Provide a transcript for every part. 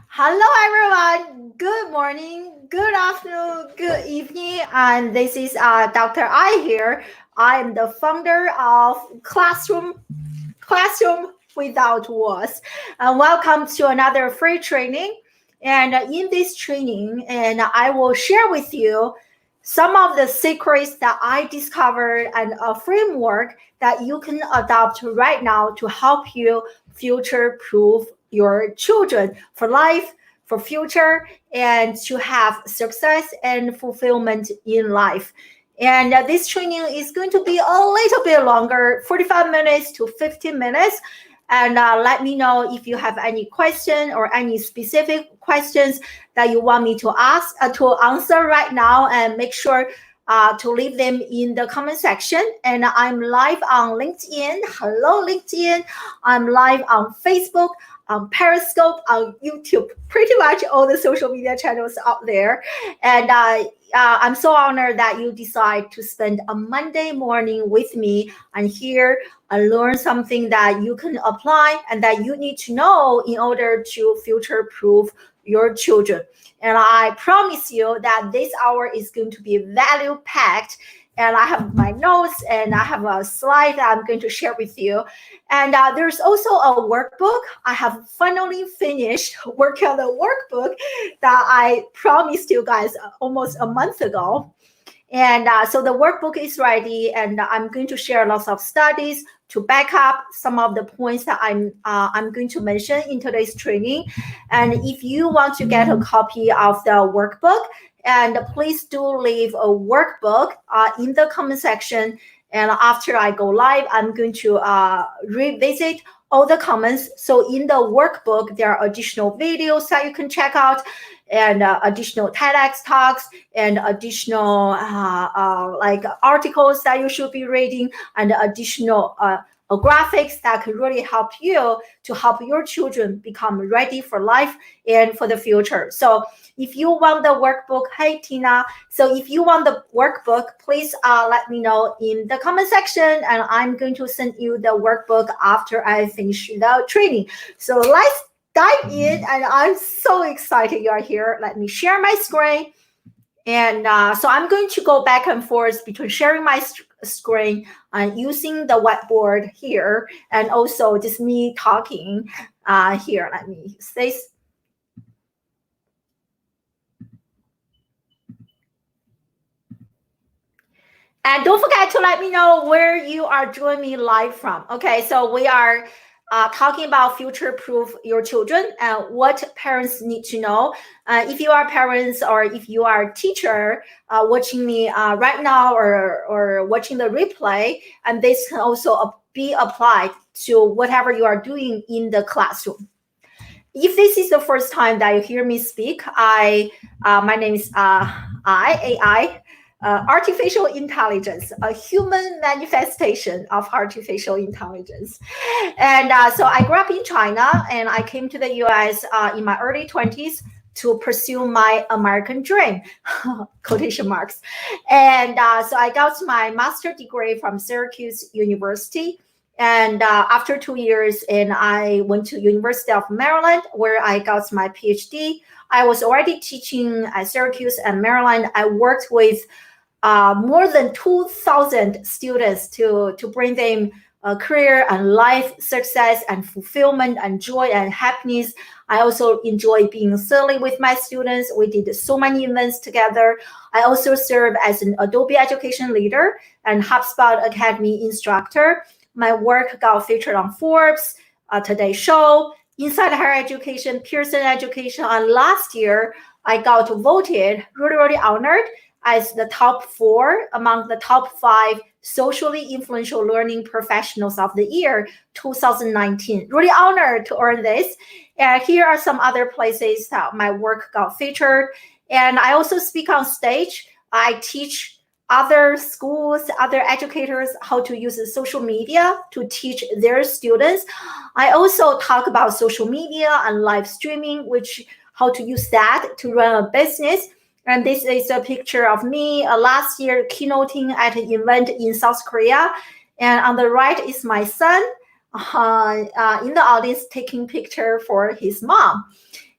Hello, everyone. Good morning, good afternoon, good evening. And this is Dr. I here. I am the founder of Classroom Without Walls. And welcome to another free training. And in this training, and I will share with you some of the secrets that I discovered and a framework that you can adopt right now to help you future-proof your children for life, for future, and to have success and fulfillment in life. And this training is going to be a little bit longer, 45 minutes to 15 minutes. And let me know if you have any question or any specific questions that you want me to answer right now, and make sure to leave them in the comment section. And I'm live on LinkedIn. Hello, LinkedIn. I'm live on Facebook, on Periscope, on YouTube, pretty much all the social media channels out there. And I'm so honored that you decide to spend a Monday morning with me and here and learn something that you can apply and that you need to know in order to future-proof your children. And I promise you that this hour is going to be value-packed. And I have my notes and I have a slide that I'm going to share with you. And there's also a workbook. I have finally finished working on the workbook that I promised you guys almost a month ago. And so the workbook is ready, and I'm going to share lots of studies to back up some of the points that I'm going to mention in today's training. And if you want to get a copy of the workbook, and please do leave a workbook in the comment section. And after I go live, I'm going to revisit all the comments. So in the workbook, there are additional videos that you can check out, and additional TEDx talks, and additional like articles that you should be reading, and additional graphics that can really help you to help your children become ready for life and for the future. So if you want the workbook, hey Tina, so if you want the workbook, please let me know in the comment section, and I'm going to send you the workbook after I finish the training. So let's dive in, and I'm so excited you are here. Let me share my screen. And so I'm going to go back and forth between sharing my screen and using the whiteboard here, and also just me talking here. Let me use this. And don't forget to let me know where you are joining me live from. Okay, so we are talking about future-proof your children and what parents need to know. If you are parents or if you are a teacher watching me right now or watching the replay, and this can also be applied to whatever you are doing in the classroom. If this is the first time that you hear me speak, my name is AI. Artificial intelligence, a human manifestation of artificial intelligence. And so I grew up in China, and I came to the US in my early 20s to pursue my American dream, quotation marks. And so I got my master's degree from Syracuse University. And after 2 years, and I went to University of Maryland, where I got my PhD. I was already teaching at Syracuse and Maryland. I worked with more than 2,000 students to bring them career and life success and fulfillment and joy and happiness. I also enjoy being silly with my students. We did so many events together. I also serve as an Adobe education leader and HubSpot Academy instructor. My work got featured on Forbes, Today Show, Inside Higher Education, Pearson Education, and last year I got voted, really honored, as the top 4 among the top 5 socially influential learning professionals of the year 2019. Really honored to earn this. And here are some other places that my work got featured. And I also speak on stage. I teach other schools, other educators how to use social media to teach their students. I also talk about social media and live streaming, how to use that to run a business. And this is a picture of me last year keynoting at an event in South Korea. And on the right is my son in the audience taking picture for his mom.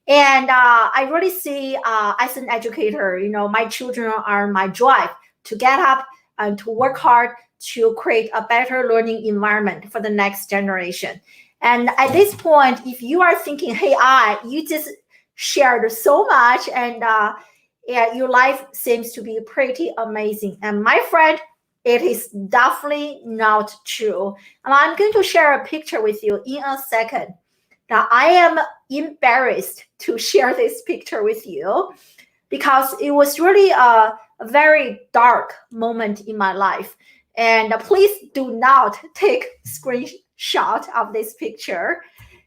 And I really see as an educator, my children are my drive to get up and to work hard to create a better learning environment for the next generation. And at this point, if you are thinking, hey, you just shared so much, and yeah, your life seems to be pretty amazing. And my friend, it is definitely not true. And I'm going to share a picture with you in a second. Now, I am embarrassed to share this picture with you because it was really a very dark moment in my life. And please do not take screenshot of this picture.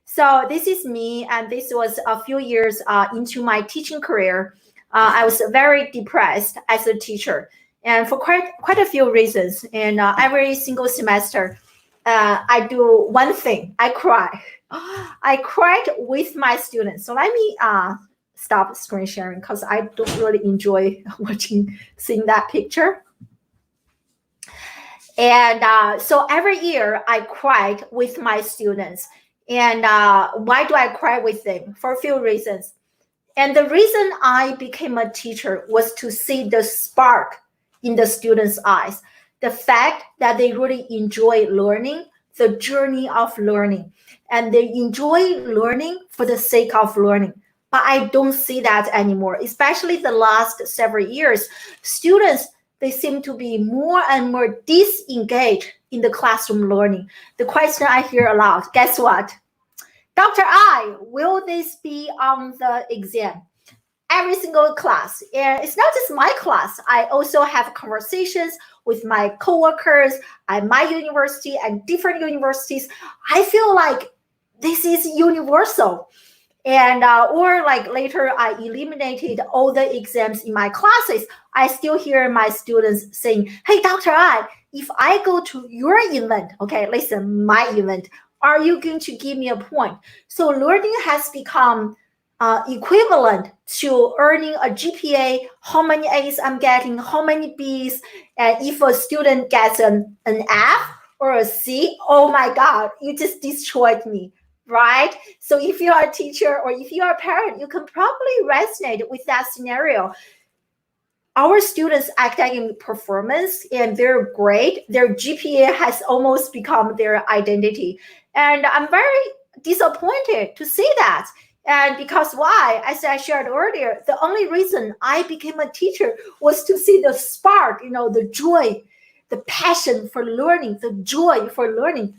So this is me, and this was a few years into my teaching career. I was very depressed as a teacher, and for quite a few reasons. And every single semester, I do one thing: I cry. I cried with my students. So let me stop screen sharing because I don't really enjoy seeing that picture. And so every year I cried with my students. And why do I cry with them? For a few reasons. And the reason I became a teacher was to see the spark in the students' eyes, the fact that they really enjoy learning, the journey of learning, and they enjoy learning for the sake of learning. But I don't see that anymore, especially the last several years. Students, they seem to be more and more disengaged in the classroom learning. The question I hear a lot, guess what? Dr. Will this be on the exam? Every single class. And it's not just my class. I also have conversations with my coworkers at my university and different universities. I feel like this is universal. And or like later I eliminated all the exams in my classes. I still hear my students saying, hey, Dr. if I go to your event, okay, listen, my event, are you going to give me a point? So learning has become equivalent to earning a GPA, how many A's I'm getting, how many B's, and if a student gets an F or a C, oh my God, you just destroyed me, right? So if you are a teacher or if you are a parent, you can probably resonate with that scenario. Our students' academic performance and their grade, their GPA has almost become their identity. And I'm very disappointed to see that. And because why? As I shared earlier, the only reason I became a teacher was to see the spark, the joy, the passion for learning, the joy for learning.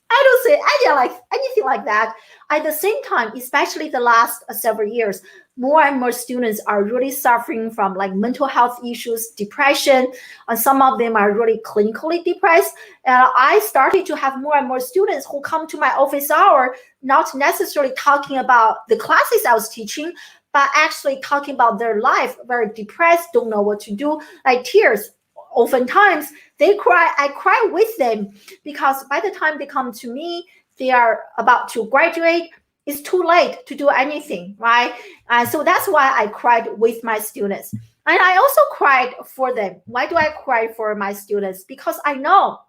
I don't see anything like that. At the same time, especially the last several years, more and more students are really suffering from like mental health issues, depression, and some of them are really clinically depressed. I started to have more and more students who come to my office hour, not necessarily talking about the classes I was teaching, but actually talking about their life, very depressed, don't know what to do, like tears. Oftentimes they cry, I cry with them because by the time they come to me, they are about to graduate. It's too late to do anything, right? So that's why I cried with my students. And I also cried for them. Why do I cry for my students? Because I know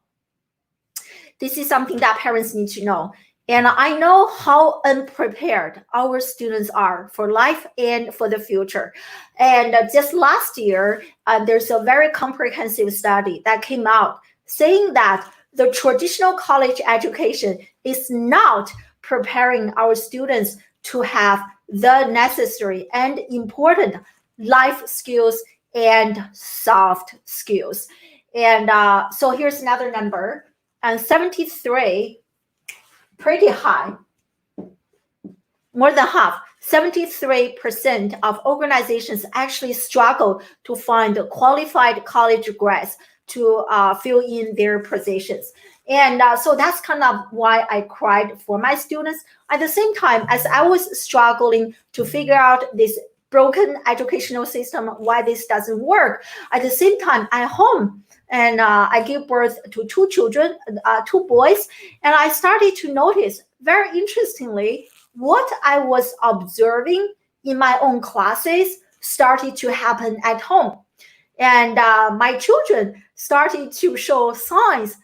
this is something that parents need to know. And I know how unprepared our students are for life and for the future. And just last year, there's a very comprehensive study that came out saying that the traditional college education is not preparing our students to have the necessary and important life skills and soft skills. And so here's another number, and 73, pretty high, more than half, 73% of organizations actually struggle to find qualified college grads to fill in their positions. And so that's kind of why I cried for my students. At the same time, as I was struggling to figure out this broken educational system, why this doesn't work, at the same time, I'm home and I gave birth to two children, two boys, and I started to notice, very interestingly, what I was observing in my own classes started to happen at home. And my children started to show signs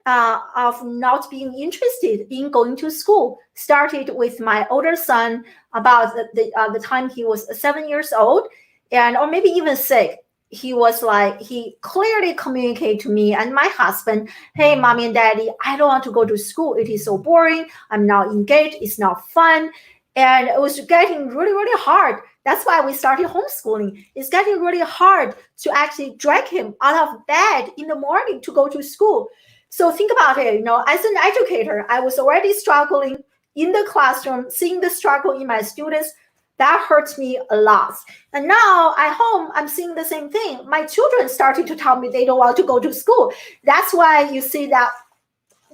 of not being interested in going to school started with my older son about the time he was 7 years old, and or maybe even 6. He was like, he clearly communicated to me and my husband, hey, mommy and daddy, I don't want to go to school. It is so boring. I'm not engaged. It's not fun. And it was getting really, really hard. That's why we started homeschooling. It's getting really hard to actually drag him out of bed in the morning to go to school. So think about it, as an educator, I was already struggling in the classroom, seeing the struggle in my students. That hurts me a lot. And now at home, I'm seeing the same thing. My children started to tell me they don't want to go to school. That's why you see that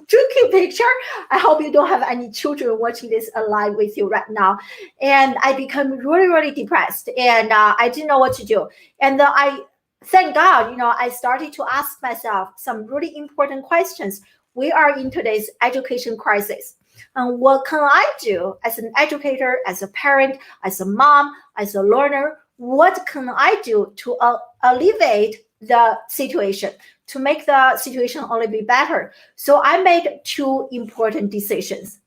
tricky picture. I hope you don't have any children watching this live with you right now. And I became really, really depressed, and I didn't know what to do. And thank God, I started to ask myself some really important questions. We are in today's education crisis. And what can I do as an educator, as a parent, as a mom, as a learner? What can I do to alleviate the situation, to make the situation only be better? So I made 2 important decisions.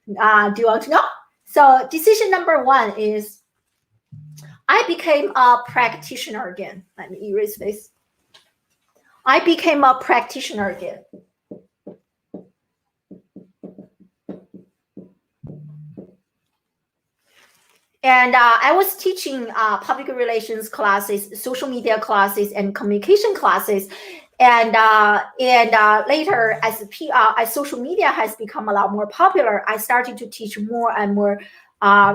Do you want to know? So decision number 1 is I became a practitioner again. Let me erase this. I became a practitioner again. And I was teaching public relations classes, social media classes, and communication classes. And later, as social media has become a lot more popular, I started to teach more and more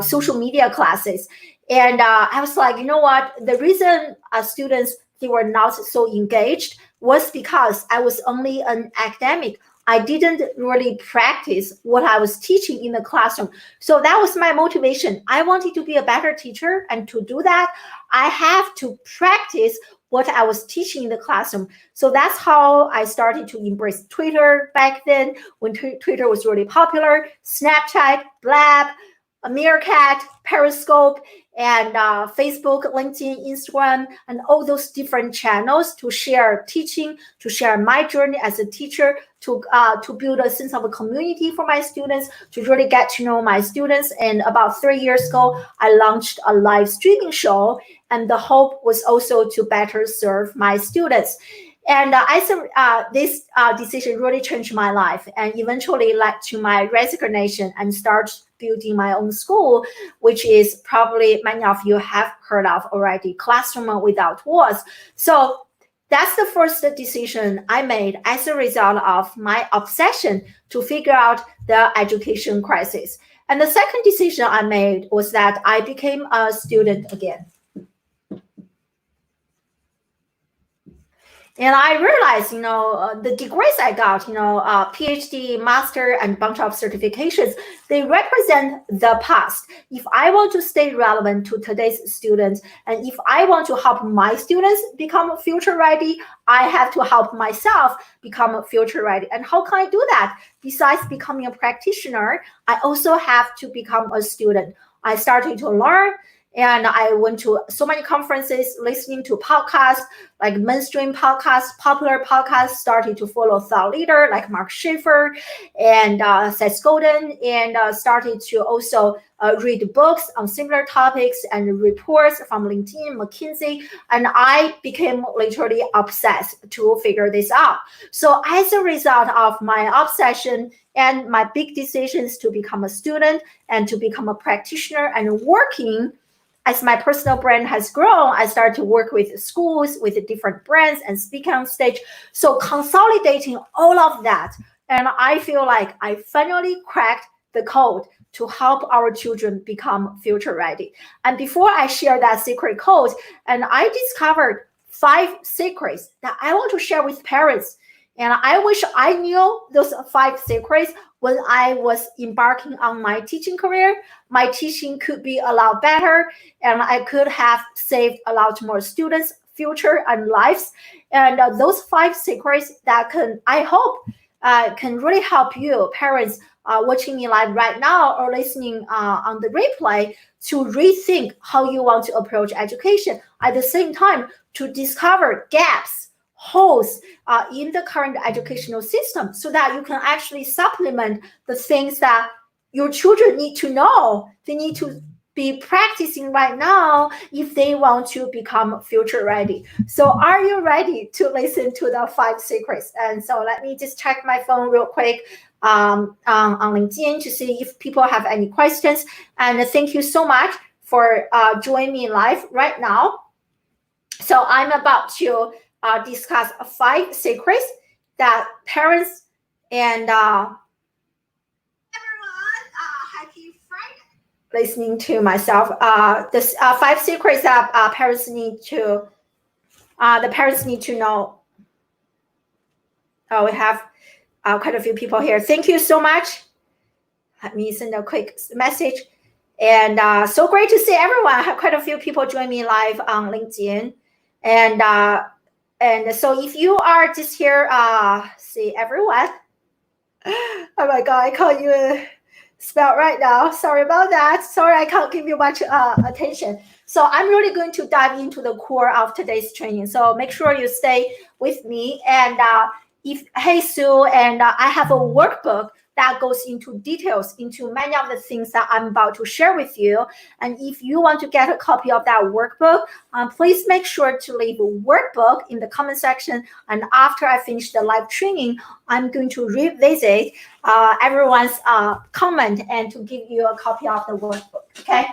social media classes. And I was like, you know what? The reason students, they were not so engaged was because I was only an academic. I didn't really practice what I was teaching in the classroom. So that was my motivation. I wanted to be a better teacher. And to do that, I have to practice what I was teaching in the classroom. So that's how I started to embrace Twitter back then, when Twitter was really popular, Snapchat, Blab, Meerkat, Periscope, and Facebook, LinkedIn, Instagram, and all those different channels to share teaching, to share my journey as a teacher, to build a sense of a community for my students, to really get to know my students. And about 3 years ago, I launched a live streaming show, and the hope was also to better serve my students. And this decision really changed my life and eventually led to my resignation and start building my own school, which is probably many of you have heard of already, Classroom Without Walls. So that's the first decision I made as a result of my obsession to figure out the education crisis. And the second decision I made was that I became a student again. And I realized, the degrees I got, PhD, master, and bunch of certifications, they represent the past. If I want to stay relevant to today's students, and if I want to help my students become future ready, I have to help myself become future ready. And how can I do that? Besides becoming a practitioner, I also have to become a student. I started to learn. And I went to so many conferences, listening to podcasts, like mainstream podcasts, popular podcasts, started to follow thought leader like Mark Schaefer and Seth Godin, and started to also read books on similar topics and reports from LinkedIn, McKinsey, and I became literally obsessed to figure this out. So as a result of my obsession and my big decisions to become a student and to become a practitioner and working, as my personal brand has grown, I started to work with schools, with different brands and speak on stage. So consolidating all of that, and I feel like I finally cracked the code to help our children become future ready. And before I share that secret code, and I discovered 5 secrets that I want to share with parents. And I wish I knew those 5 secrets when I was embarking on my teaching career. My teaching could be a lot better, and I could have saved a lot more students' future and lives. And those 5 secrets that I hope can really help you, parents watching me live right now or listening on the replay, to rethink how you want to approach education. At the same time, to discover gaps holes in the current educational system so that you can actually supplement the things that your children need to know. They need to be practicing right now if they want to become future ready. So are you ready to listen to the 5 secrets? And so let me just check my phone real quick on LinkedIn to see if people have any questions. And thank you so much for joining me live right now. So I'm about to discuss 5 secrets that parents and happy Friday. Listening to myself. This 5 secrets that parents need to the parents need to know. Oh, we have quite a few people here. Thank you so much. Let me send a quick message. And so great to see everyone. I have quite a few people join me live on LinkedIn. And so if you are just here, see everyone. Oh my God, I can't even spell right now. Sorry about that. Sorry, I can't give you much attention. So I'm really going to dive into the core of today's training. So make sure you stay with me. And hey Sue, and I have a workbook that goes into details into many of the things that I'm about to share with you. And if you want to get a copy of that workbook, please make sure to leave a workbook in the comment section. And after I finish the live training, I'm going to revisit everyone's comment and to give you a copy of the workbook, okay?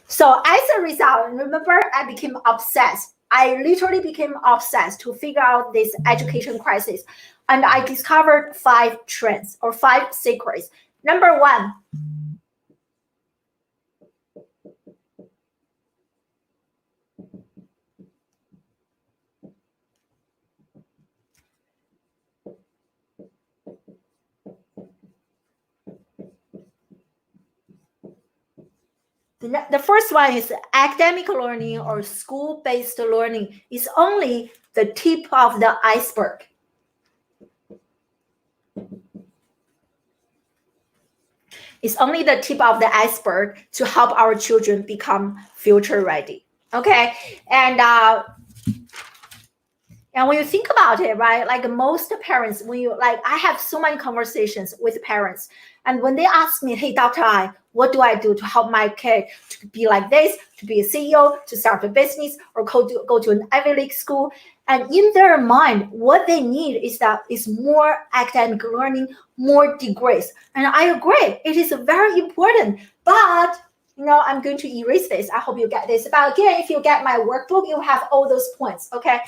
So as a result, remember, I became obsessed. I literally became obsessed to figure out this education crisis. And I discovered 5 trends or 5 secrets. Number 1. The first one is academic learning or school-based learning is only the tip of the iceberg. It's only the tip of the iceberg to help our children become future ready. Okay, and when you think about it, right, like most parents, when you I have so many conversations with parents, and when they ask me, hey, Dr. I, what do I do to help my kid to be like this, to be a CEO, to start a business, or go to an Ivy League school? And in their mind, what they need is more academic learning, more degrees. And I agree, it is very important. But I'm going to erase this. I hope you get this. But again, if you get my workbook, you have all those points. Okay.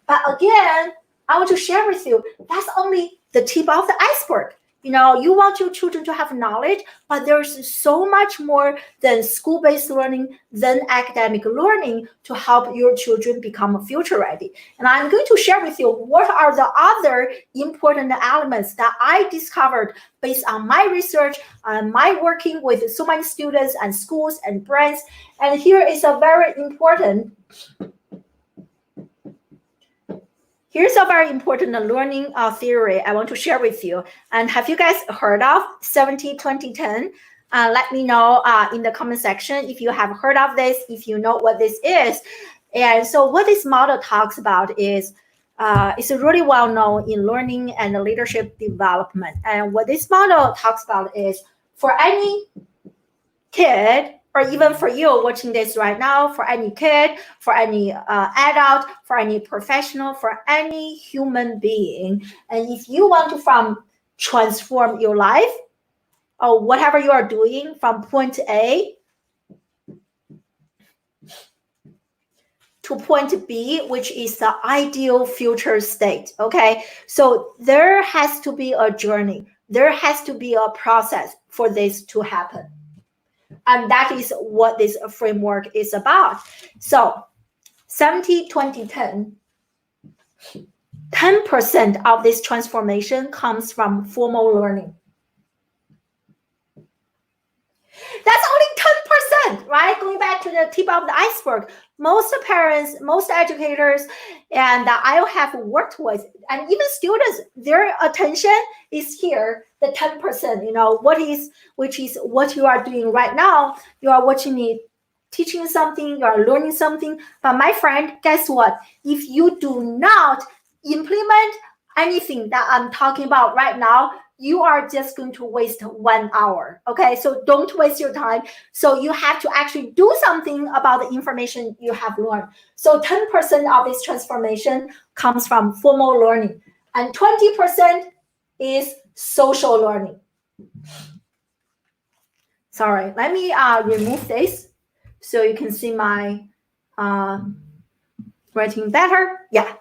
But again, I want to share with you, that's only the tip of the iceberg. You want your children to have knowledge, but there's so much more than school-based learning, than academic learning to help your children become future ready. And I'm going to share with you what are the other important elements that I discovered based on my research and my working with so many students and schools and brands. And here is a very important Here's a very important learning theory I want to share with you. And have you guys heard of 70-20-10? Let me know in the comment section if you have heard of this, if you know what this is. And so what this model talks about is it's really well known in learning and leadership development. And what this model talks about is for any kid, or even for you watching this right now, for any kid, for any adult, for any professional, for any human being. And if you want to transform your life or whatever you are doing from point A to point B, which is the ideal future state, okay? So there has to be a journey. There has to be a process for this to happen. And that is what this framework is about. So 70-20-10, 10% of this transformation comes from formal learning. That's only 10%, right? Going back to the tip of the iceberg. Most parents, most educators, and I have worked with, and even students, their attention is here, the 10%, which is what you are doing right now. You are watching me teaching something, you are learning something. But my friend, guess what? If you do not implement anything that I'm talking about right now, you are just going to waste 1 hour. Okay, so don't waste your time. So you have to actually do something about the information you have learned. So 10% of this transformation comes from formal learning, and 20% is social learning. Sorry, let me remove this so you can see my writing better. Yeah.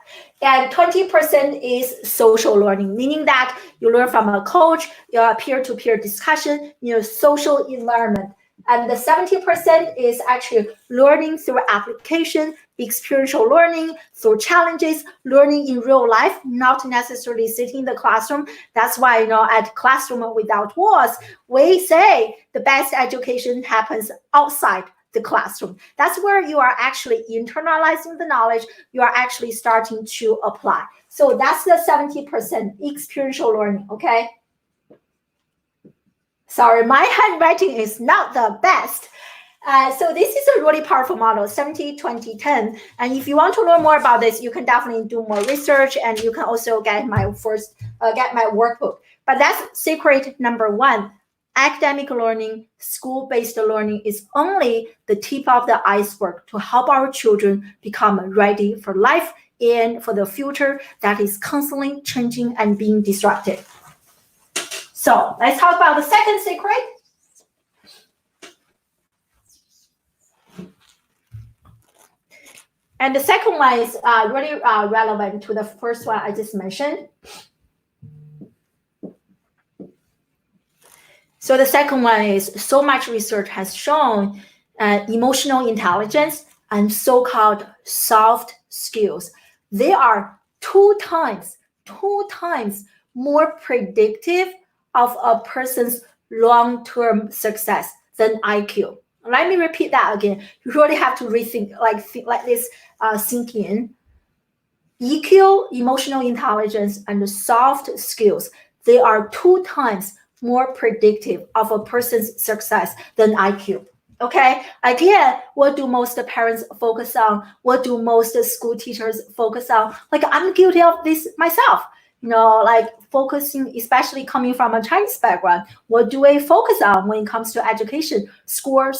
And 20% is social learning, meaning that you learn from a coach, your peer-to-peer discussion, your social environment. And the 70% is actually learning through application, experiential learning, through challenges, learning in real life, not necessarily sitting in the classroom. That's why, at Classroom Without Walls, we say the best education happens outside the classroom. That's where you are actually internalizing the knowledge. You are actually starting to apply. So that's the 70% experiential learning, okay? Sorry, my handwriting is not the best. So this is a really powerful model, 70, 20, 10. And if you want to learn more about this, you can definitely do more research, and you can also get my workbook. But that's secret number one. Academic learning, school-based learning is only the tip of the iceberg to help our children become ready for life and for the future that is constantly changing and being disrupted. So let's talk about the second secret. And the second one is really relevant to the first one I just mentioned. So the second one is, so much research has shown emotional intelligence and so-called soft skills, they are two times more predictive of a person's long-term success than IQ. Let me repeat that again. You really have to rethink, like this, sink in. EQ, emotional intelligence, and soft skills, they are two times more predictive of a person's success than IQ. Okay, again, what do most parents focus on? What do most school teachers focus on? Like, I'm guilty of this myself. Like focusing, especially coming from a Chinese background, what do we focus on when it comes to education? Score,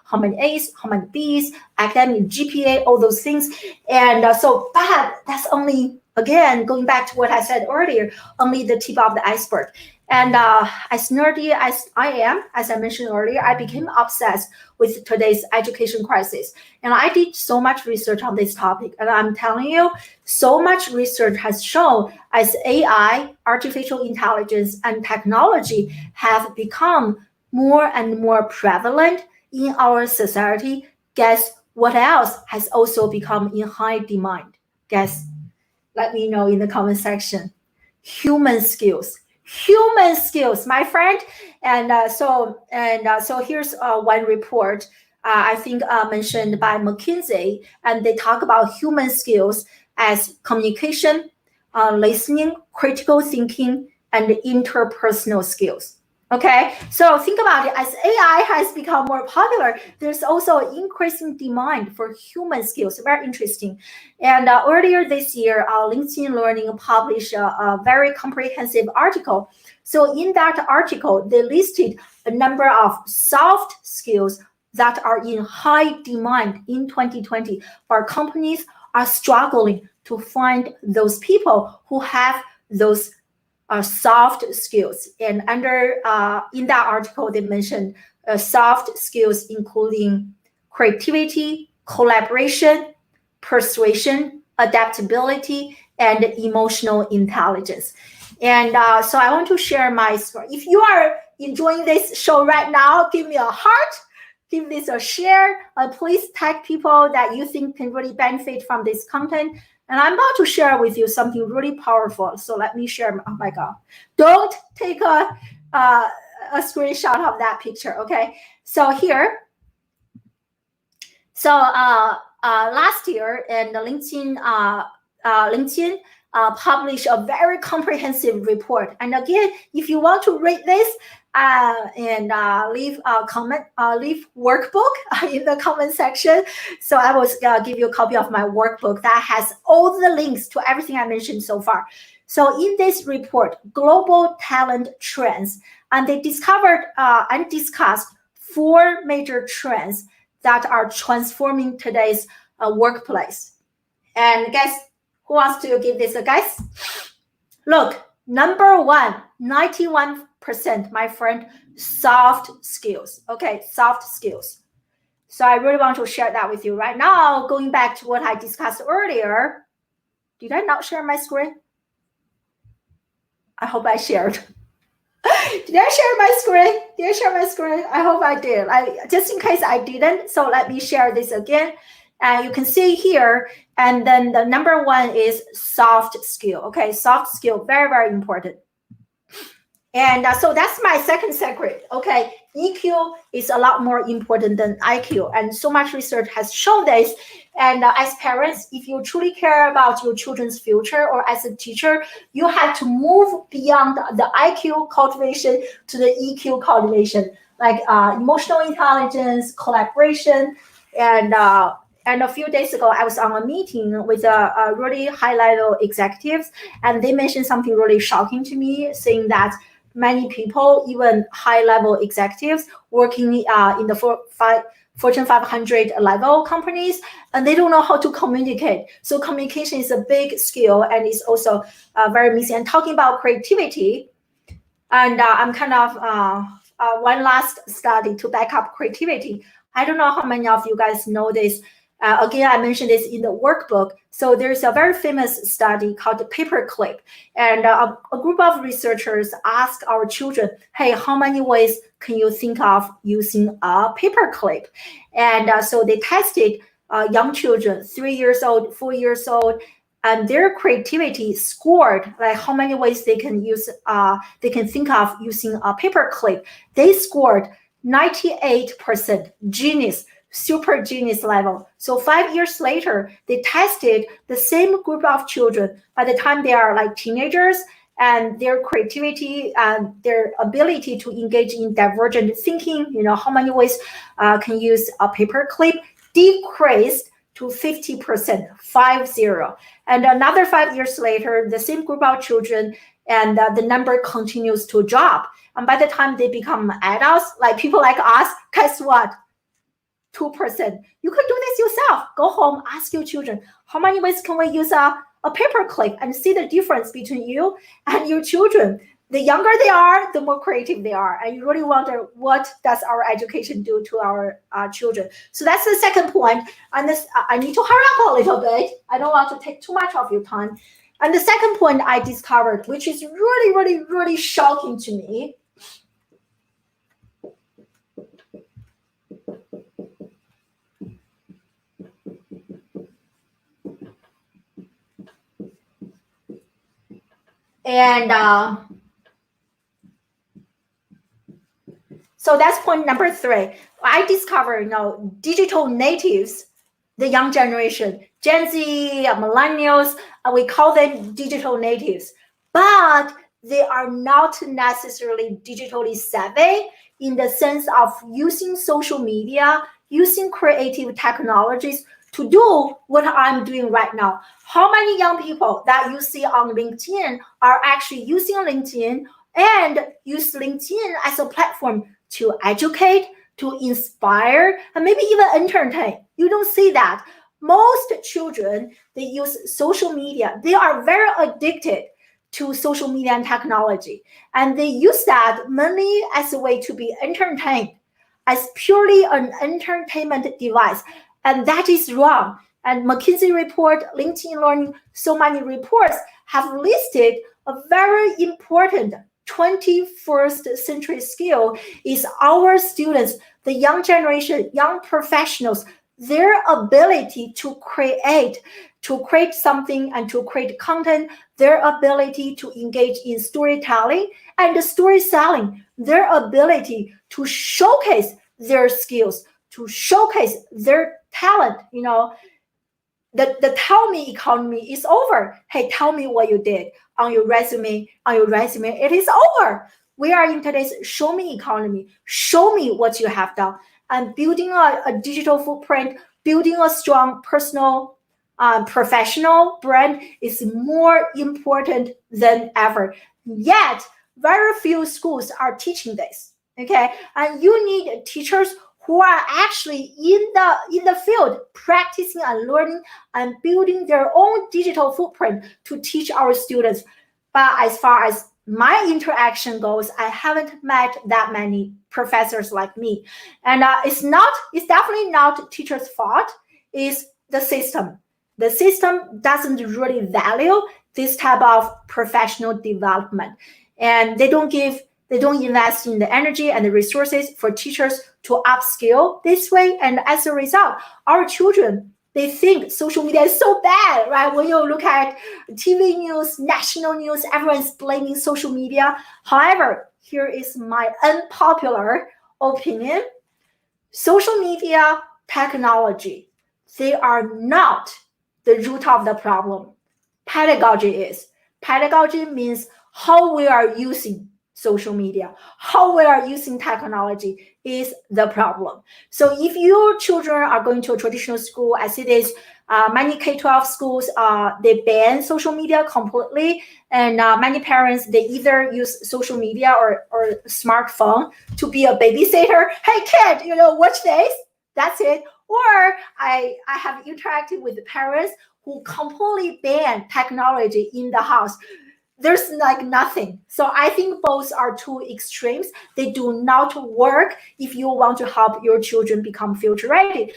how many A's, how many B's, academic GPA, all those things. And but that's only, again, going back to what I said earlier, only the tip of the iceberg. And as nerdy as I am, as I mentioned earlier, I became obsessed with today's education crisis. And I did so much research on this topic. And I'm telling you, so much research has shown as AI, artificial intelligence, and technology have become more and more prevalent in our society, guess what else has also become in high demand? Guess, let me know in the comment section. Human skills, my friend. And so here's one report, I think mentioned by McKinsey, and they talk about human skills as communication, listening, critical thinking, and interpersonal skills. Okay, so think about it. As AI has become more popular, there's also an increasing demand for human skills. Very interesting. And earlier this year, LinkedIn Learning published a very comprehensive article. So in that article, they listed a number of soft skills that are in high demand in 2020, where companies are struggling to find those people who have those soft skills. And in that article, they mentioned soft skills including creativity, collaboration, persuasion, adaptability, and emotional intelligence. And so I want to share my story. If you are enjoying this show right now, give me a heart, give this a share. Please tag people that you think can really benefit from this content. And I'm about to share with you something really powerful. So let me share. Oh my God. Don't take a screenshot of that picture, okay? So here. So last year, and LinkedIn published a very comprehensive report. And again, if you want to read this, and leave a comment, leave workbook in the comment section. So I will give you a copy of my workbook that has all the links to everything I mentioned so far. So in this report, Global Talent Trends, and they discovered and discussed 4 major trends that are transforming today's workplace. And guess who wants to give this a guess? Look, number 1, 91%, my friend, soft skills. Okay, soft skills. So I really want to share that with you right now. Going back to what I discussed earlier, did I not share my screen? I hope I shared. Did I share my screen? Did I share my screen? I hope I did. Just in case I didn't, so let me share this again. You can see here, and then the number 1 is soft skill. Okay, soft skill, very, very important. And so that's my second secret. Okay, EQ is a lot more important than IQ, and so much research has shown this. And as parents, if you truly care about your children's future, or as a teacher, you have to move beyond the IQ cultivation to the EQ cultivation, like emotional intelligence, collaboration, and a few days ago, I was on a meeting with a really high-level executives, and they mentioned something really shocking to me, saying that many people, even high-level executives working in the Fortune 500 level companies, and they don't know how to communicate. So communication is a big skill, and it's also very missing. And talking about creativity, and I'm kind of one last study to back up creativity. I don't know how many of you guys know this. Again, I mentioned this in the workbook. So there's a very famous study called the paperclip. And a group of researchers asked our children, hey, how many ways can you think of using a paperclip? And so they tested young children, 3 years old, 4 years old, and their creativity scored, like how many ways they can use, they can think of using a paperclip. They scored 98% genius, super genius level. So 5 years later, they tested the same group of children. By the time they are like teenagers, and their creativity and their ability to engage in divergent thinking, you know, how many ways can use a paperclip, decreased to 50%, 50. And another 5 years later, the same group of children, and the number continues to drop. And by the time they become adults, like people like us, guess what? 2%. You could do this yourself. Go home, ask your children, how many ways can we use a paperclip, and see the difference between you and your children. The younger they are, the more creative they are. And you really wonder, what does our education do to our children? So that's the second point. And this, I need to hurry up a little bit. I don't want to take too much of your time. And the second point I discovered, which is really, really, really shocking to me, and so that's point number 3. I discovered, you know, digital natives, the young generation, Gen Z, millennials, we call them digital natives, but they are not necessarily digitally savvy in the sense of using social media, using creative technologies to do what I'm doing right now. How many young people that you see on LinkedIn are actually using LinkedIn and use LinkedIn as a platform to educate, to inspire, and maybe even entertain? You don't see that. Most children, they use social media. They are very addicted to social media and technology. And they use that mainly as a way to be entertained, as purely an entertainment device. And that is wrong. And McKinsey report, LinkedIn Learning, so many reports have listed a very important 21st century skill is our students, the young generation, young professionals, their ability to create something and to create content, their ability to engage in storytelling and story selling, their ability to showcase their skills, to showcase their talent, you know. the tell me economy is over. Hey, tell me what you did on your resume. It is over. We are in today's show me economy. Show me what you have done. And building a digital footprint, building a strong personal, professional brand is more important than ever. Yet, very few schools are teaching this. Okay, and you need teachers who are actually in the field practicing and learning and building their own digital footprint to teach our students. But as far as my interaction goes, I haven't met that many professors like me. And it's definitely not teachers' fault. It's the system. The system doesn't really value this type of professional development. And they don't invest in the energy and the resources for teachers to upskill this way. And as a result, our children, they think social media is so bad, right? When you look at TV news, national news, everyone's blaming social media. However, here is my unpopular opinion. Social media, technology, they are not the root of the problem. Pedagogy is. Pedagogy means how we are using social media, how we are using technology is the problem. So if your children are going to a traditional school, as it is, many K-12 schools, they ban social media completely. And many parents, they either use social media or smartphone to be a babysitter. Hey, kid, watch this. That's it. Or I have interacted with the parents who completely ban technology in the house. There's like nothing. So I think both are two extremes. They do not work if you want to help your children become future ready.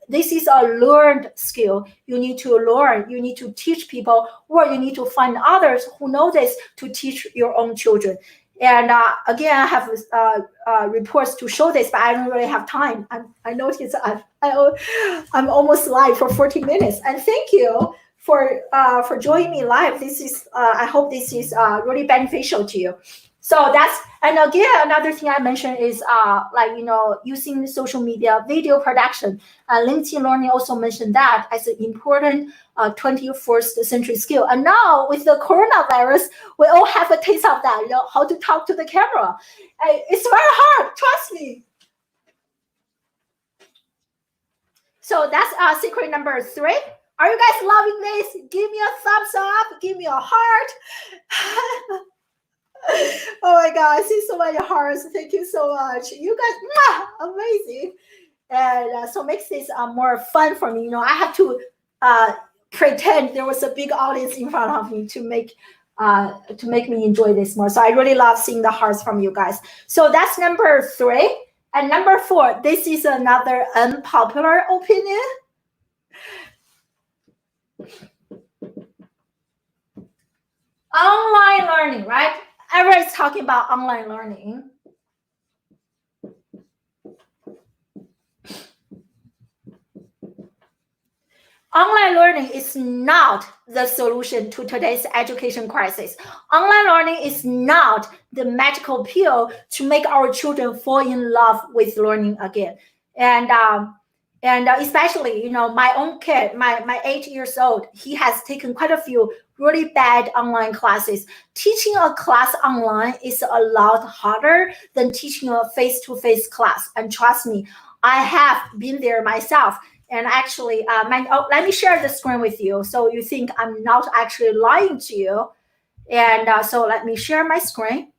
This is a learned skill. You need to learn, you need to teach people, or you need to find others who know this to teach your own children. And again, I have reports to show this, but I don't really have time. I noticed I'm almost live for 40 minutes. And thank you for joining me live. This is I hope this is really beneficial to you. So and again, another thing I mentioned is using social media, video production. LinkedIn Learning also mentioned that as an important 21st century skill. And now with the coronavirus, we all have a taste of that, how to talk to the camera. It's very hard, trust me. So that's secret number 3. Are you guys loving this? Give me a thumbs up. Give me a heart. Oh my God, I see so many hearts. Thank you so much. You guys, amazing. And so makes this more fun for me. I have to pretend there was a big audience in front of me to make me enjoy this more. So I really love seeing the hearts from you guys. So that's number 3. And number 4, this is another unpopular opinion. Online learning, right? Everyone's talking about online learning. Online learning is not the solution to today's education crisis. Online learning is not the magical pill to make our children fall in love with learning again. And especially, my own kid, my 8 years old, he has taken quite a few really bad online classes. Teaching a class online is a lot harder than teaching a face-to-face class. And trust me, I have been there myself. And actually, let me share the screen with you so you think I'm not actually lying to you. And so let me share my screen.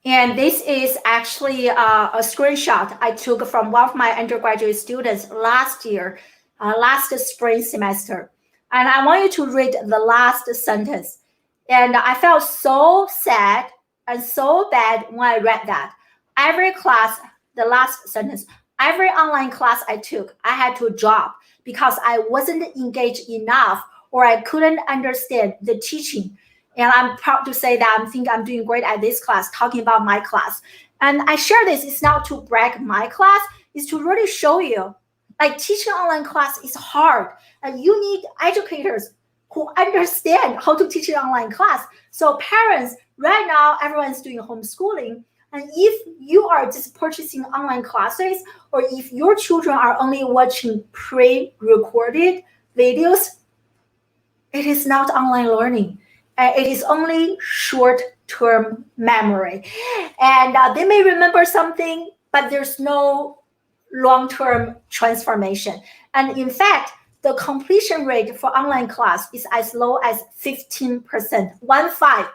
And this is actually a screenshot I took from one of my undergraduate students last year, last spring semester. And I want you to read the last sentence. And I felt so sad and so bad when I read that. Every class, the last sentence, every online class I took, I had to drop because I wasn't engaged enough or I couldn't understand the teaching. And I'm proud to say that I think I'm doing great at this class, talking about my class. And I share this, it's not to brag my class, it's to really show you, like teaching online class is hard. And you need educators who understand how to teach an online class. So parents, Right now, everyone's doing homeschooling. And if you are just purchasing online classes, or if your children are only watching pre-recorded videos, it is not online learning. It is only short-term memory. And they may remember something, but there's no long-term transformation. And in fact, the completion rate for online class is as low as 15%, 1-5.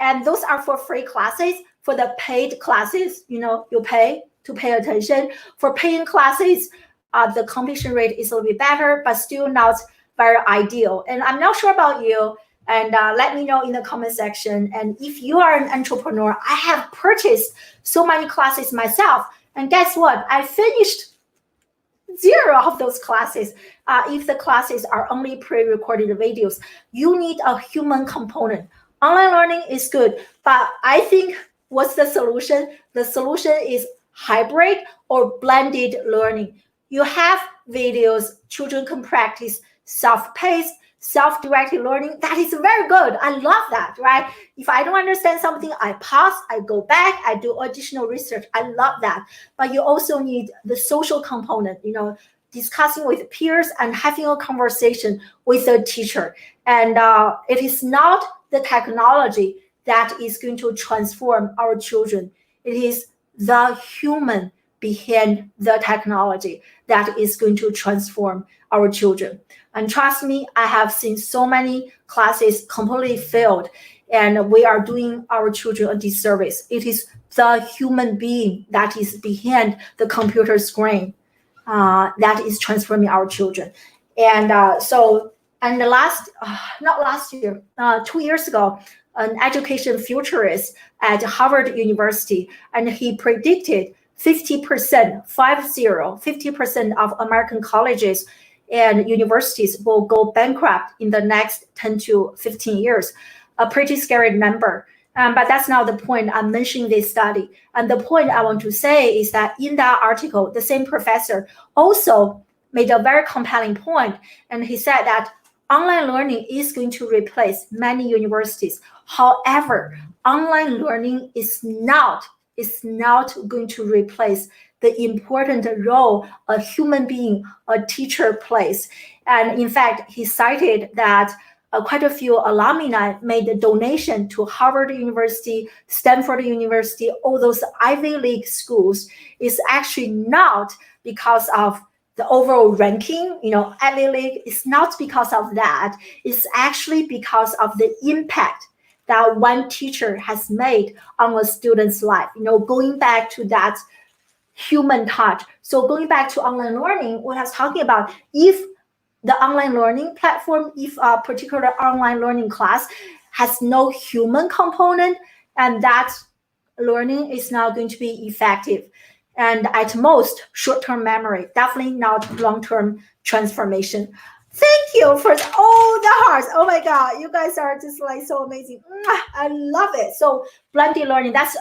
And those are for free classes. For the paid classes, you pay to pay attention. For paying classes, the completion rate is a little bit better, but still not very ideal. And I'm not sure about you, and let me know in the comment section. And if you are an entrepreneur, I have purchased so many classes myself, and guess what? I finished 0 of those classes. If the classes are only pre-recorded videos, you need a human component. Online learning is good, but I think what's the solution? The solution is hybrid or blended learning. You have videos, children can practice self-paced, self-directed learning. That is very good. I love that, right? If I don't understand something, I pause, I go back, I do additional research. I love that. But you also need the social component, discussing with peers and having a conversation with a teacher. And it is not the technology that is going to transform our children. It is the human behind the technology that is going to transform our children. And trust me, I have seen so many classes completely failed, and we are doing our children a disservice. It is the human being that is behind the computer screen that is transforming our children. And not last year, 2 years ago, an education futurist at Harvard University, and he predicted 50% of American colleges and universities will go bankrupt in the next 10 to 15 years. A pretty scary number. But that's not the point. I'm mentioning this study. And the point I want to say is that in that article, the same professor also made a very compelling point. And he said that online learning is going to replace many universities. However, online learning is not going to replace the important role a human being, a teacher plays. And in fact, he cited that quite a few alumni made a donation to Harvard University, Stanford University, all those Ivy League schools. Is actually not because of the overall ranking, Ivy League. It's not because of that. It's actually because of the impact that one teacher has made on a student's life. Going back to that human touch. So going back to online learning, what I was talking about, if the online learning platform, if a particular online learning class has no human component, and that learning is not going to be effective. And at most, short-term memory, definitely not long-term transformation. Thank you for all the hearts. Oh my God, you guys are just like so amazing. I love it. So blended learning, that's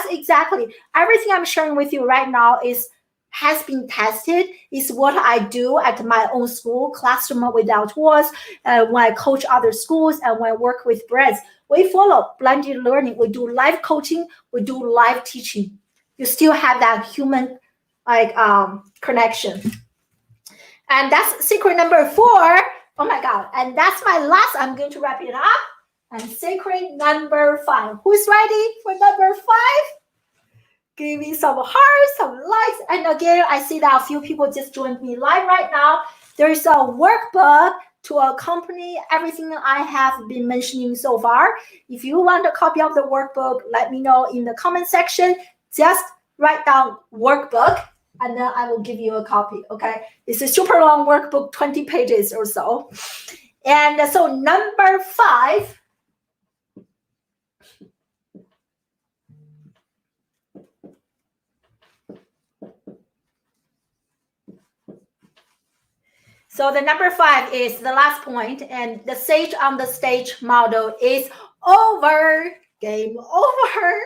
exactly everything I'm sharing with you right now has been tested, is what I do at my own school, Classroom Without Walls, when I coach other schools and when I work with brands. We follow blended learning. We do live coaching, we do live teaching. You still have that human connection. And that's secret number 4. Oh my God. And that's my last. I'm going to wrap it up. And secret number 5. Who's ready for number 5? Give me some hearts, some likes. And again, I see that a few people just joined me live right now. There is a workbook to accompany everything that I have been mentioning so far. If you want a copy of the workbook, let me know in the comment section. Just write down workbook, and then I will give you a copy, okay? It's a super long workbook, 20 pages or so. And so number 5. So the number 5 is the last point, and the sage on the stage model is over. Game over.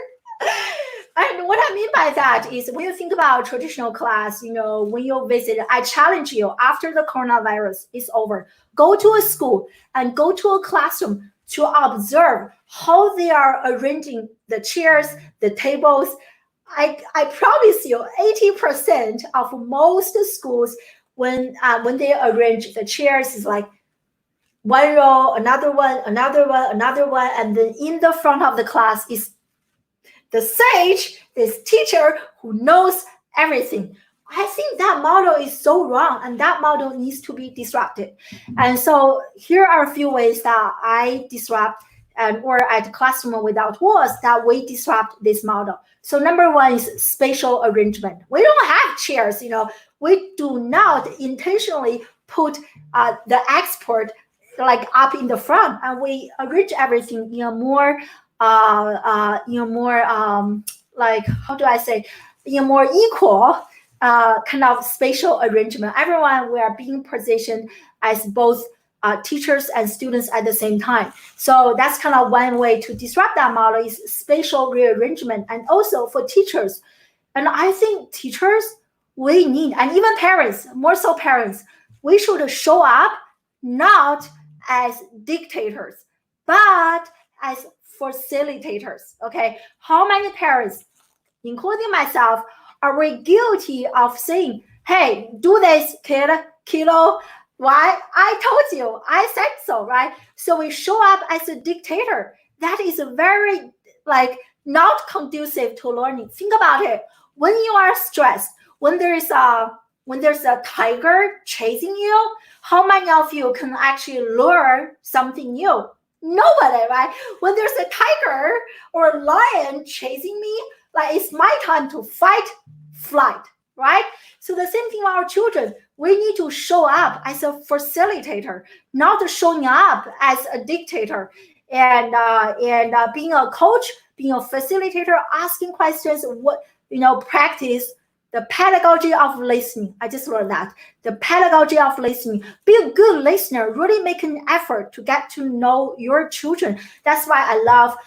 And what I mean by that is when you think about traditional class, when you visit, I challenge you, after the coronavirus is over, go to a school and go to a classroom, to observe how they are arranging the chairs, the tables. I promise you, 80% of most schools, when they arrange the chairs, is like one row, another one, another one, another one, and then in the front of the class is the sage, this teacher who knows everything. I think that model is so wrong, and that model needs to be disrupted. And so here are a few ways that I disrupt, and or at Classroom Without Walls, that we disrupt this model. So number one is spatial arrangement. We don't have chairs, we do not intentionally put the expert like up in the front, and we arrange everything in a more like, how do I say, in a more equal kind of spatial arrangement. Everyone, we are being positioned as both teachers and students at the same time. So that's kind of one way to disrupt that model, is spatial rearrangement. And also for teachers, and I think teachers, we need, and even parents, more so parents, we should show up not as dictators, but as facilitators. Okay, how many parents, including myself, are we guilty of saying, hey, do this, kiddo? Why? I told you, I said so, right? So we show up as a dictator. That is very not conducive to learning. Think about it. When you are stressed, when there's a tiger chasing you, how many of you can actually learn something new? Nobody, right? When there's a tiger or a lion chasing me, it's my time to fight, flight, right? So the same thing with our children. We need to show up as a facilitator, not showing up as a dictator. And being a coach, being a facilitator, asking questions, practice the pedagogy of listening. I just learned that. The pedagogy of listening. Be a good listener. Really make an effort to get to know your children. That's why I love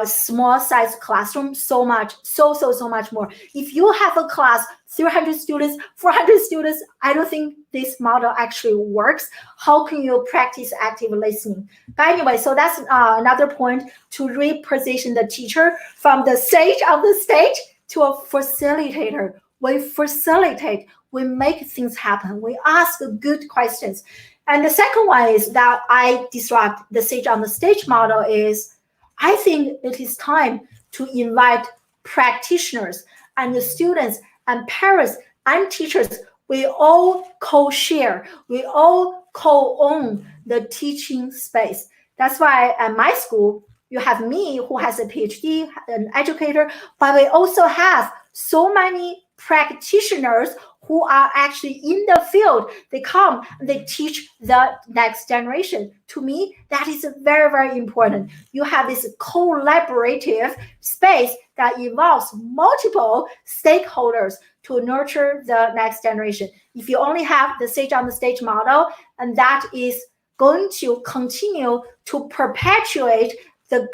small size classroom so much, so much more. If you have a class, 300 students, 400 students, I don't think this model actually works. How can you practice active listening? But anyway, so that's another point, to reposition the teacher from the sage of the stage to a facilitator. We facilitate, we make things happen, we ask good questions. And the second one is that I disrupt the sage on the stage model is, I think it is time to invite practitioners and the students and parents and teachers. We all co-share, we all co-own the teaching space. That's why at my school, you have me who has a PhD, an educator, but we also have so many practitioners who are actually in the field. They come, they teach the next generation. To me, that is very, very important. You have this collaborative space that involves multiple stakeholders to nurture the next generation. If you only have the sage on the stage model, and that is going to continue to perpetuate the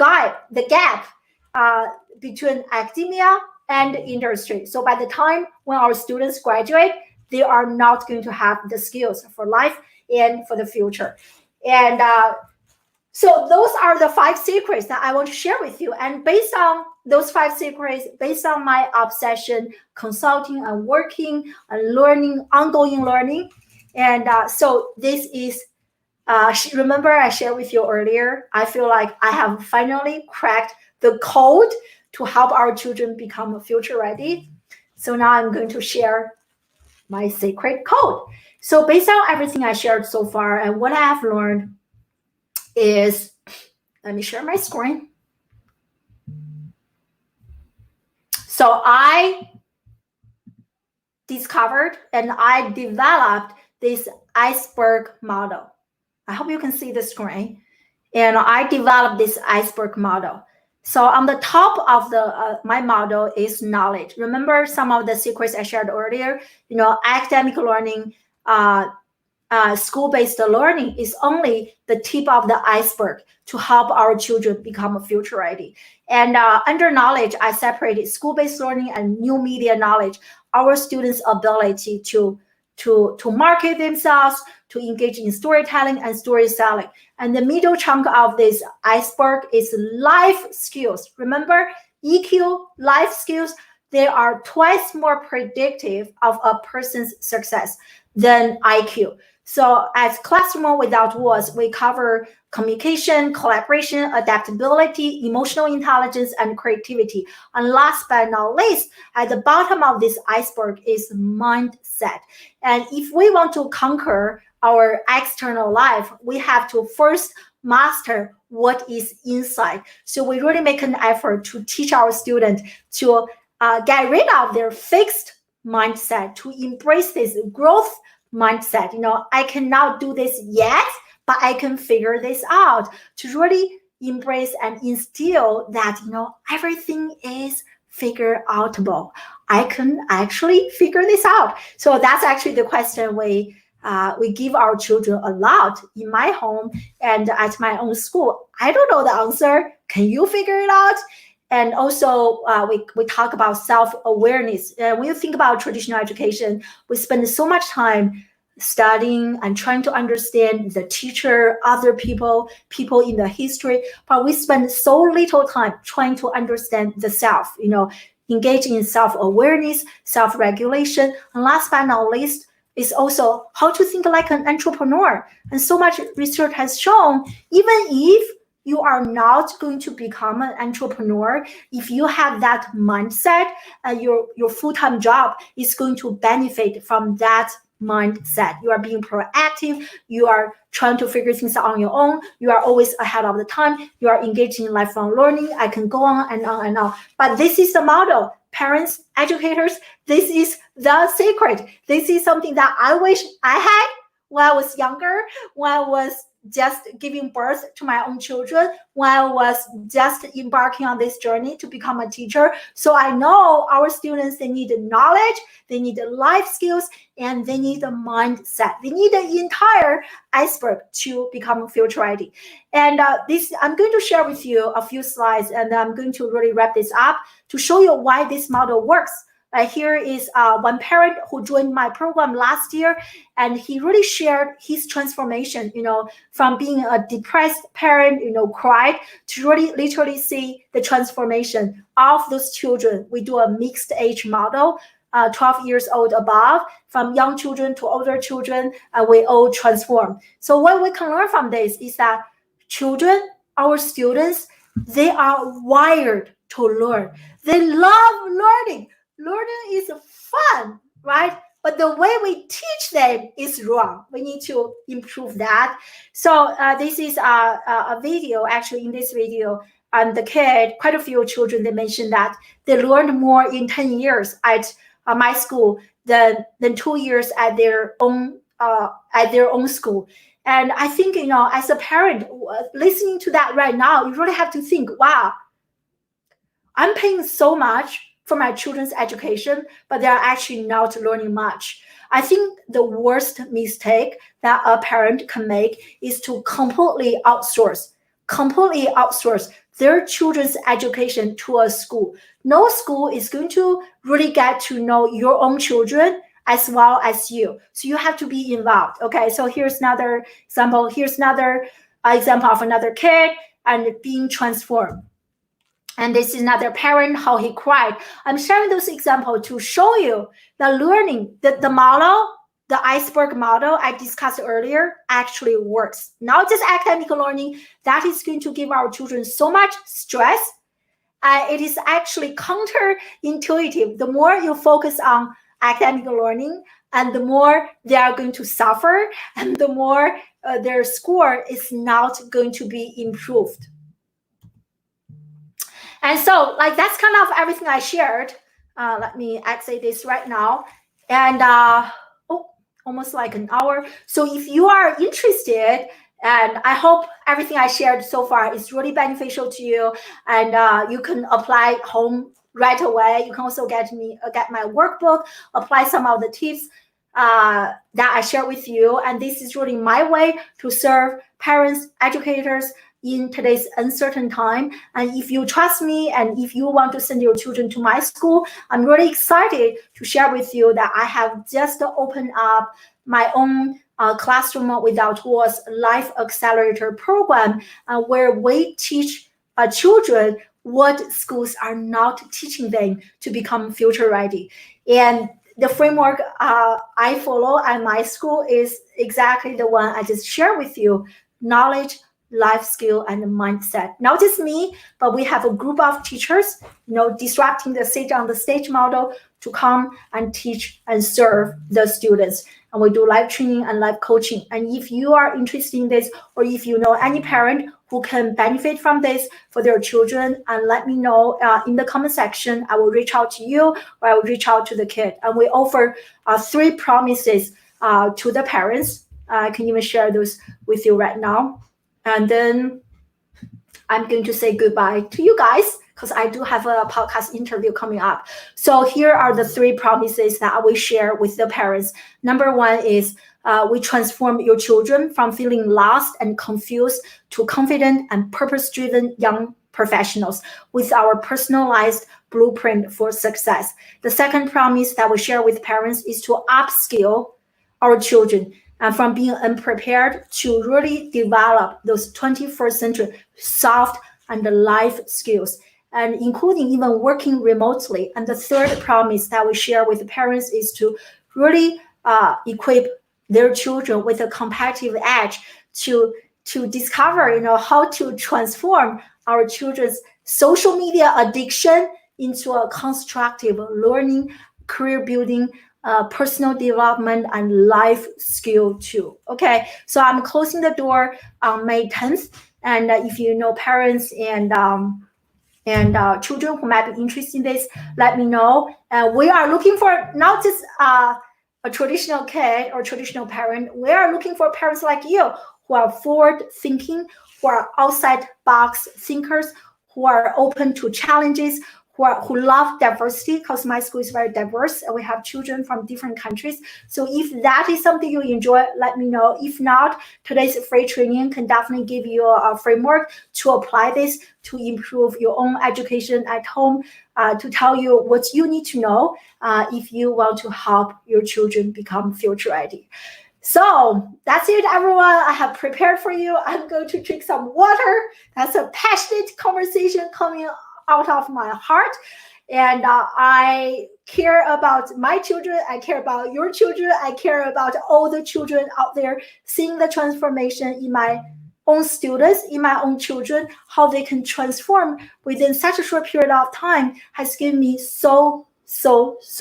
gap between academia and industry. So by the time when our students graduate, they are not going to have the skills for life and for the future. And so those are the 5 secrets that I want to share with you. And based on those 5 secrets, based on my obsession, consulting and working and learning, ongoing learning. And so this is, remember I shared with you earlier, I feel like I have finally cracked the code to help our children become future ready. So now I'm going to share my secret code. So based on everything I shared so far and what I have learned is, let me share my screen. So I discovered and I developed this iceberg model. I hope you can see the screen. And I developed this iceberg model. So on the top of the my model is knowledge. Remember some of the secrets I shared earlier? Academic learning, school-based learning is only the tip of the iceberg to help our children become future ready. And under knowledge, I separated school-based learning and new media knowledge, our students' ability to to market themselves, to engage in storytelling and story selling. And the middle chunk of this iceberg is life skills. Remember, EQ, life skills, they are twice more predictive of a person's success than IQ. So as Classroom Without Walls, we cover communication, collaboration, adaptability, emotional intelligence, and creativity. And last but not least, at the bottom of this iceberg is mindset. And if we want to conquer our external life, we have to first master what is inside. So we really make an effort to teach our students to get rid of their fixed mindset, to embrace this growth mindset. I cannot do this yet, but I can figure this out, to really embrace and instill that, everything is figure outable. I can actually figure this out. So that's actually the question we give our children a lot in my home and at my own school. I don't know the answer. Can you figure it out? And also, we talk about self-awareness. When you think about traditional education, we spend so much time studying and trying to understand the teacher, other people in the history, but we spend so little time trying to understand the self, engaging in self-awareness, self-regulation. And last but not least, is also how to think like an entrepreneur. And so much research has shown, even if you are not going to become an entrepreneur, if you have that mindset, your full-time job is going to benefit from that mindset. You are being proactive. You are trying to figure things out on your own. You are always ahead of the time. You are engaging in lifelong learning. I can go on and on and on. But this is the model. Parents, educators, this is the secret. This is something that I wish I had when I was younger, when I was just giving birth to my own children, when I was just embarking on this journey to become a teacher. So I know our students, they need knowledge, they need life skills, and they need a mindset. They need the entire iceberg to become future ready. And I'm going to share with you a few slides, and I'm going to really wrap this up to show you why this model works. Here is one parent who joined my program last year, and he really shared his transformation, from being a depressed parent, cried, to really literally see the transformation of those children. We do a mixed age model, 12 years old above, from young children to older children, and we all transform. So what we can learn from this is that children, our students, they are wired to learn. They love learning. Learning is fun, right? But the way we teach them is wrong. We need to improve that. So this is a video. Actually, in this video, the kid, quite a few children, they mentioned that they learned more in 10 years at my school than 2 years at their own school. And I think, as a parent, listening to that right now, you really have to think, wow, I'm paying so much for my children's education, but they're actually not learning much. I think the worst mistake that a parent can make is to completely outsource their children's education to a school. No school is going to really get to know your own children as well as you. So you have to be involved. Okay, so here's another example. Here's another example of another kid and being transformed. And this is another parent, how he cried. I'm sharing those examples to show you that learning, the model, the iceberg model I discussed earlier actually works. Not just academic learning, that is going to give our children so much stress. It is actually counterintuitive. The more you focus on academic learning, and the more they are going to suffer, and the more their score is not going to be improved. And so, that's kind of everything I shared. Let me exit this right now. And almost like an hour. So if you are interested, and I hope everything I shared so far is really beneficial to you, and you can apply home right away. You can also get my workbook, apply some of the tips. that I share with you. And this is really my way to serve parents, educators in today's uncertain time. And if you trust me and if you want to send your children to my school, I'm really excited to share with you that I have just opened up my own Classroom Without Walls Life Accelerator program, where we teach children what schools are not teaching them to become future ready. And the framework I follow at my school is exactly the one I just shared with you: knowledge, life skill, and mindset. Not just me, but we have a group of teachers, disrupting the sit on the stage model to come and teach and serve the students. And we do live training and live coaching. And if you are interested in this, or if you know any parent who can benefit from this for their children, and let me know in the comment section. I will reach out to you, or I will reach out to the kid. And we offer 3 promises to the parents. I can even share those with you right now. And then I'm going to say goodbye to you guys, because I do have a podcast interview coming up. So here are the 3 promises that I will share with the parents. Number 1 is we transform your children from feeling lost and confused to confident and purpose-driven young professionals with our personalized blueprint for success. The second promise that we share with parents is to upskill our children from being unprepared to really develop those 21st century soft and life skills, and including even working remotely. And the third promise that we share with the parents is to really equip their children with a competitive edge to discover, how to transform our children's social media addiction into a constructive learning, career building, personal development, and life skill too. Okay, so I'm closing the door on May 10th. And if you know parents and children who might be interested in this, let me know. We are looking for not just a traditional kid or traditional parent. We are looking for parents like you who are forward thinking, who are outside box thinkers, who are open to challenges, who love diversity, because my school is very diverse and we have children from different countries. So if that is something you enjoy, let me know. If not, today's free training can definitely give you a framework to apply this to improve your own education at home, to tell you what you need to know if you want to help your children become future ready. So that's it, everyone. I have prepared for you. I'm going to drink some water. That's a passionate conversation coming out of my heart. And I care about my children. I care about your children. I care about all the children out there, seeing the transformation in my own students, in my own children, how they can transform within such a short period of time has given me so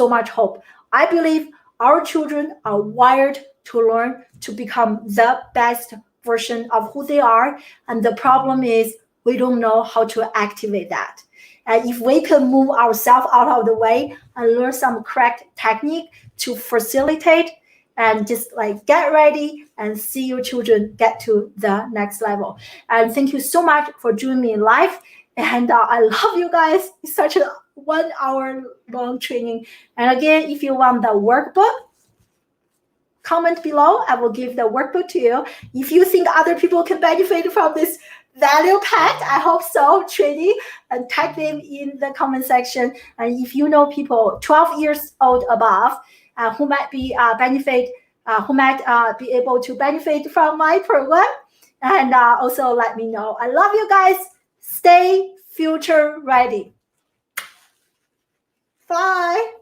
much hope. I believe our children are wired to learn to become the best version of who they are. And the problem is we don't know how to activate that. And if we can move ourselves out of the way and learn some correct technique to facilitate and just like get ready and see your children get to the next level. And thank you so much for joining me live. And I love you guys. It's such a 1 hour long training. And again, if you want the workbook, comment below. I will give the workbook to you. If you think other people can benefit from this value packed, I hope so, training, and tag them in the comment section. And if you know people 12 years old above who might be be able to benefit from my program, and also let me know. I love you guys. Stay future ready. Bye.